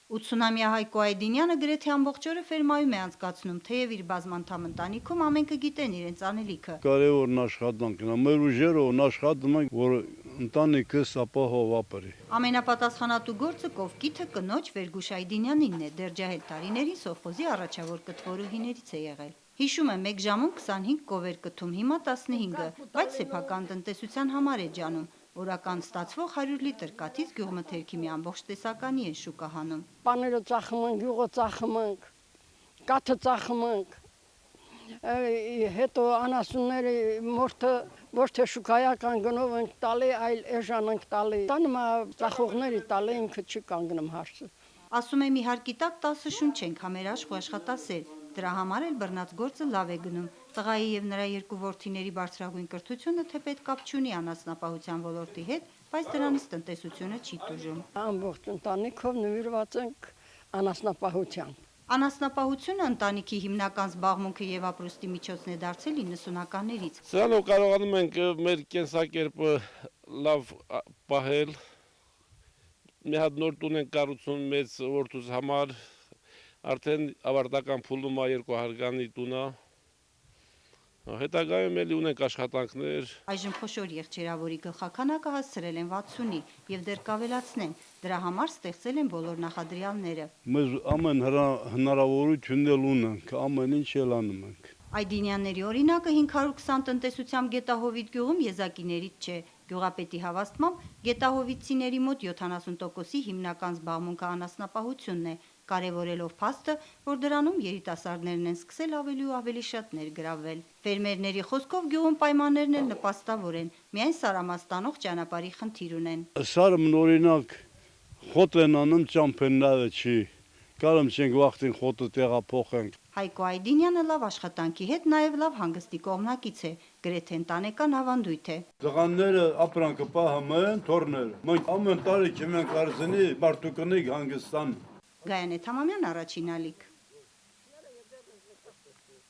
80-ամյա Հայկո Այդինյանը գրեթե ամբողջ օրը ֆերմայում է անցկացնում, թեև իր բազմանդամ ընտանիքում ամենքը գիտեն իրենց անելիքը։ Կարևորն աշխատանքն է, մեր ուժերով աշխատում ենք, որ ընտանիքս ապահով ապրի։ Ամենապատասխանատու գործը կովկիթը կնոջ Վերգուշ Այդինյանինն է, դեռ ջահել տարիներին սովխոզի առաջավոր կթվորուհիներից է եղել։ Հիշում է, մեկ ժամում 25 կով էր կթում, հիմա 15-ը, բայց սեփական տնտեսության համար է ջանում։ Օրական ստացվող 100 լիտր կաթից գյուղմթերքի մի ամբողջ տեսականի է շուկա հանում։ Պաները ծախում ենք, յուղը ծախում ենք, կաթը ծախում ենք, հետո անասունների մորթը ոչ թե շուկայական գնով ենք տալի, այլ էժան ենք տալի։ Տանը ծախողների տալի ինքը չի կանգնում հարցը։ Ասում է մի հարկի տակ 10 շունչ ենք, համերաշխ ու աշխատասեր, դրա համար էլ բռնած գործը լավ է գնում։ Տղայի և նրա երկու որդիների բարձրագույն կրթությունը թեպետ կապ չունի անասնապահության ոլորտի հետ, բայց դրանից տնտեսությունը չի տուժում։ Ամբողջ ընտանիքով նվիրված ենք անասնապահության։ Անասնապահությունը ընտանիքի հիմնական զբաղմունքը և ապրուստի միջոցն է դարձել 90-ականներից։ Սրանով կարողանում ենք մեր կենսակերպը լավ պահել։ Մի հատ նոր տուն ենք կառուցում մեծ որդուս համար, արդեն ավարտական փուլում է 2 հարկանի տունը։ Հետագայում էլի ունենք աշխատանքներ։ Այժմ խոշոր եղջերավորի գլխաքանակը հասցրել են 60-ի և դեռ կավելացնեն, դրա համար ստեղծել են բոլոր նախադրյալները։ Մեզ ամեն հնարավորությունն էլ ունենք, ամեն ինչ էլ անում ենք։ Այդինյանների օրինակը 520 տնտեսությամբ Գետահովիտ գյուղում եզակիներից չէ։ Գյուղապետի հավաստմամբ գետահովիցիների մոտ 70%-ի հիմնական զբաղմունքը անասնապահությունն է, կարևորելով փաստը, որ դրանում երիտասարդներն են սկսել ավելի ու ավելի շատ ներգրավվել։ Ֆերմերների խոսքով գյուղում պայմաններն էլ նպաստավոր են, միայն սարամաստանող ճանապարհի խնդիր ունեն։ Սարմն օրինակ խոտ են անում, ճամփենները չի, կարում չենք վախտին խոտը տեղափոխենք։ Հայկո Այդինյանը լավ աշխատանքի հետ նաև լավ հանգստի կողմնակից է, գրեթե ընտանեկան ավանդույթ է։ Տղաները ապրանքը պահում են, թորները։ Մենք ամեն տարի չենք արզենի, մարդու կնիկ հանգստան։ Գայանե Թամամյան, Առաջին ալիք։